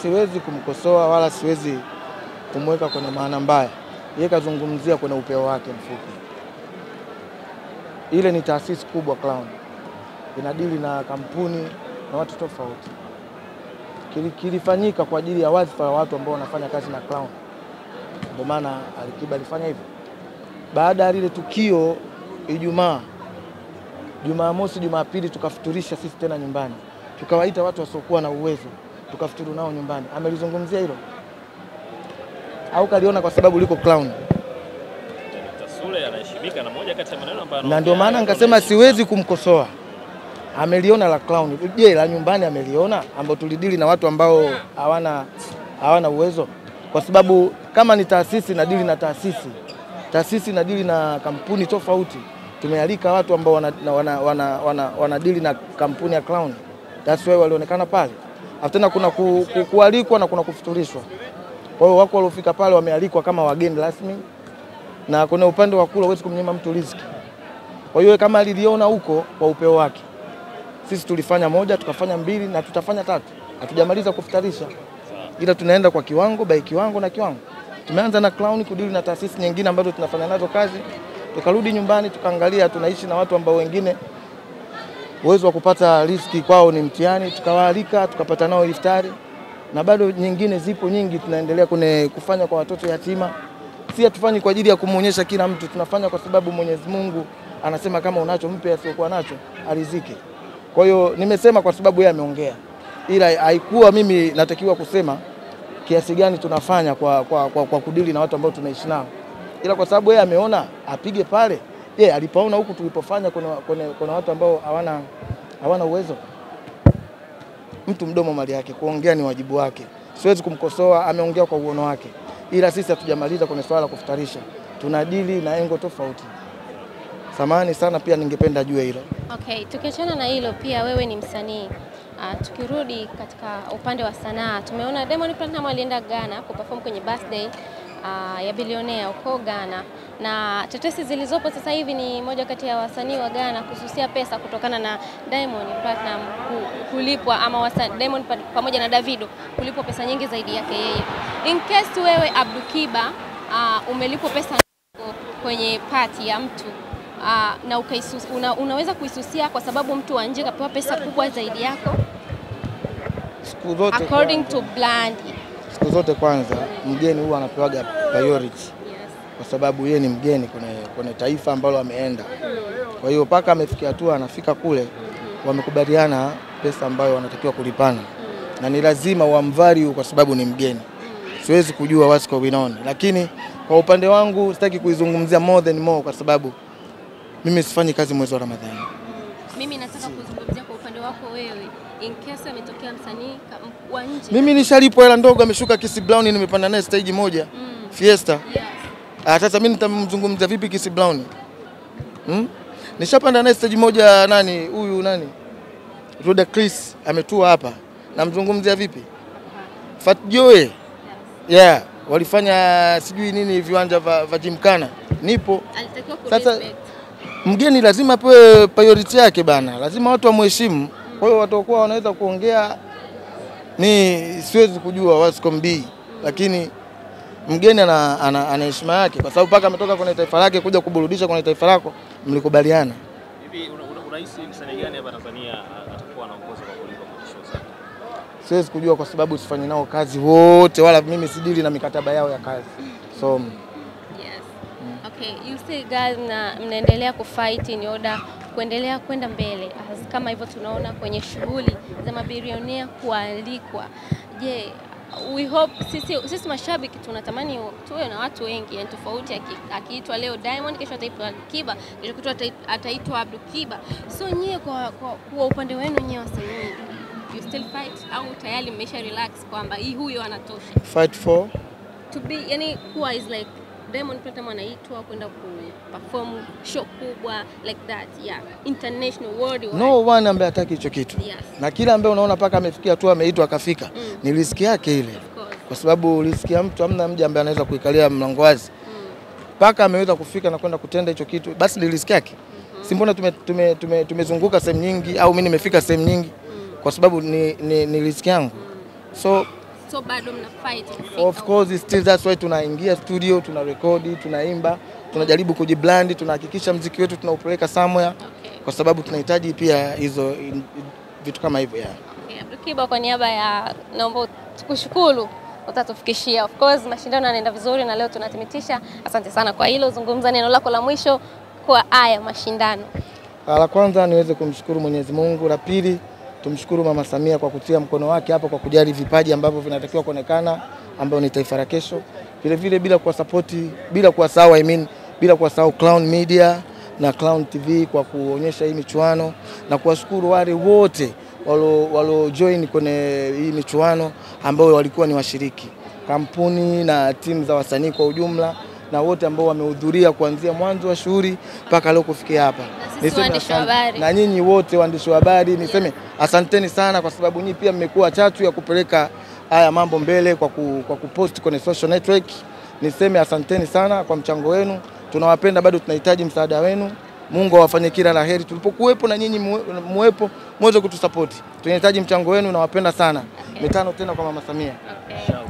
siwezi kumkosoa wala siwezi kumweka kwenye maana mbaya. Yeye kazungumzia kwenye upeo wake mfupi. Ile ni taasisi kubwa Clown. Inadili na kampuni na watu tofauti. Kilifanyika kwa ajili ya wadhifa wa watu ambao wanafanya kazi na Clown. Ndio maana Alikiba alifanya hivyo. Baada ya lile tukio Ijumaa, Jumamosi, Jumapili tukafuturisha sisi tena nyumbani. Tukawaita watu wasiokuwa na uwezo, tukafuturu nao nyumbani. Amelizungumzia hilo? Au kaliona kwa sababu liko Clown? Tasule anaheshimika na moja kati ya maneno ambayo na ndio maana nikasema siwezi kumkosoa. Ameliona la Clown. Je, la nyumbani ameliona ambao tulidili na watu ambao hawana uwezo? Kwa sababu kama ni taasisi na dili na taasisi na dili na kampuni tofauti. Tumealika watu ambao wanadili na kampuni ya Clown. That's why walionekana pale. Tena kuna kualikwa na kuna kufuturishwa. Kwa hiyo wako waliofika pale wamealikwa kama wageni rasmi. Na kuna upande wa kula huwezi kumnyima mtu riziki. Kwa hiyo kama aliliona huko kwa upeo wake. Sisi tulifanya moja, tukafanya mbili na tutafanya tatu. Hatujamaliza kufutarisha. Ila tunaenda kwa kiwango, by kiwango na kiwango. Tumeanza na Clown kudili na taasisi nyingine ambazo tunafanya nazo kazi. Tukarudi nyumbani tukaangalia tunaishi na watu ambao wengine uwezo wa kupata riziki kwao ni mtihani, tukawaalika, tukapata nao iftari. Na bado nyingine zipo nyingi tunaendelea kufanya kwa watoto yatima. Si hatufanyi kwa ajili ya kumuonyesha kila mtu, tunafanya kwa sababu Mwenyezi Mungu anasema kama unacho mpe, asiyokuwa nacho arizike. Kwa hiyo nimesema kwa sababu yeye ameongea. Ila haikuwa mimi natakiwa kusema kiasi gani tunafanya kwa kudili na watu ambao tunaishi nao. Ila kwa sababu yeye ameona apige pale. Yeye alipoona huku tulipofanya kuna watu ambao hawana uwezo. Mtu mdomo mali yake, kuongea ni wajibu wake. Siwezi kumkosoa, ameongea kwa uono wake. Ila sisi hatujamaliza kwenye swala la kufutarisha. Tunadili na engo tofauti. Samahani sana, pia ningependa ajue hilo. Okay, tukiachana na hilo pia wewe ni msanii. Tukirudi katika upande wa sanaa, tumeona Diamond Platnumz alienda Ghana kuperform kwenye birthday ya bilionea huko Ghana, na tetesi zilizopo sasa hivi ni moja kati ya wasanii wa Ghana kususia pesa kutokana na Diamond Platnumz kulipwa, ama Diamond pamoja na Davido kulipwa pesa nyingi zaidi yake yeye. In case wewe Abdukiba umelipwa pesa kwenye party ya mtu na unaweza kuisusia kwa sababu mtu wa nje kapewa pesa kubwa zaidi yako? Siku zote according to Blandi, siku zote kwanza mgeni huwa anapewaga priority. Kwa sababu yeye ni mgeni kwenye taifa ambalo ameenda. Kwa hiyo paka amefikia hatua anafika kule, wamekubaliana pesa ambayo wanatakiwa kulipana. Na ni lazima wamvalue kwa sababu ni mgeni. Siwezi kujua what's going on, lakini kwa upande wangu sitaki kuizungumzia more than more kwa sababu mimi sifanyi kazi mwezi wa Ramadhani. Mimi nataka kuzungumzia kwa upande wako wewe. In case ametokea msanii wa nje. Mimi nishalipwa hela ndogo, ameshuka Chris Brown, nimepanda naye stage moja. Fiesta. Yes. Sasa mimi nitamzungumzia vipi Chris Brown? Nishapanda naye stage moja huyu Roda Chris ametua hapa. Namzungumzia vipi? Fat Joe. Yeah, walifanya sijui nini viwanja vya Jimkana. Nipo. Alitakiwa sasa mgeni lazima apewe priority yake bana. Lazima watu wamheshimu. Kwa hiyo watu kwa wanaweza kuongea siwezi kujua what's going be. Lakini mgeni ana heshima yake kwa sababu paka ametoka kwenye taifa lake kuja kuburudisha kwenye taifa lako, mlikubaliana. Hivi unahisi msanii gani hapa Tanzania atakuwa anaongoza kwa kulipa show zake? Siwezi kujua kwa sababu sifanyi nao kazi wote, wala mimi sidili na mikataba yao ya kazi. So yes. Okay, you say guys mnaendelea kufight in order kuendelea kwenda mbele. Kama hivyo tunaona kwenye shughuli za mabilionea kualikwa. Je, we hope sisi mashabiki tunatamani tuwe na watu wengi, yani tofauti, akiitwa leo Diamond, kesho ataitwa Alikiba, kesho kutwa ataitwa Abdukiba. So nyie kwa upande wenu nyie wasanii, you still fight au tayari mmesha relax kwamba huyo anatosha? Fight for to be, yani kuwa is like Diamond Platnumz anaitwa kwenda perform show kubwa like that, yeah, international worldwide. No one ambaye hataki hicho kitu. Yes. Na kila ambaye unaona paka amefikia tu ameitwa akafika, ni riziki yake ile. Kwa sababu riziki ya mtu hamna mja ambaye anaweza kuikalia mlango wazi. Paka ameweza kufika na kwenda kutenda hicho kitu, basi ni riziki yake. Si mbona tumezunguka sehemu nyingi au mimi nimefika sehemu nyingi kwa sababu ni riziki yangu. So so bado mna fight kufika. Of course still that's why tunaingia studio, tuna record, tunaimba, tunajaribu kujibrand, tunahakikisha muziki wetu tunaupeleka somewhere. Okay. Kwa sababu tunahitaji pia hizo vitu kama hivyo ya. Okay, Abdul Kiba, kwa niaba ya naomba tukushukuru, utatufikishia. Of course mashindano yanaenda vizuri na leo tunatimitisha. Asante sana kwa hilo. Zungumza neno lako la mwisho kwa haya mashindano. La kwanza niweze kumshukuru Mwenyezi Mungu, la pili tumshukuru Mama Samia kwa kutia mkono wake hapa kwa kujali vipaji ambavyo vinatakiwa kuonekana ambao ni taifa la kesho. Vile vile bila kuwasapoti, bila kuwasahau bila kuwasahau Clown Media na Clown TV kwa kuonyesha hii michuano, na kuwashukuru wale wote walo join kwenye hii michuano ambao walikuwa ni washiriki, kampuni na timu za wasanii kwa ujumla, na wote ambao wamehudhuria kuanzia mwanzo wa shughuli mpaka leo kufikia hapa. Na nyinyi wote waandishi wa habari niseme asanteni sana, kwa sababu nyinyi pia mmekuwa chachu ya kupeleka haya mambo mbele kwa kupost kwenye social network. Niseme asanteni sana kwa mchango wenu. Tunawapenda, bado tunahitaji msaada wenu. Mungu awafanye kila laheri. Tulipokuwepo na nyinyi muwepo, muweze kutusupport. Tunahitaji mchango wenu, nawapenda sana. Mitano tena kwa Mama Samia. Okay.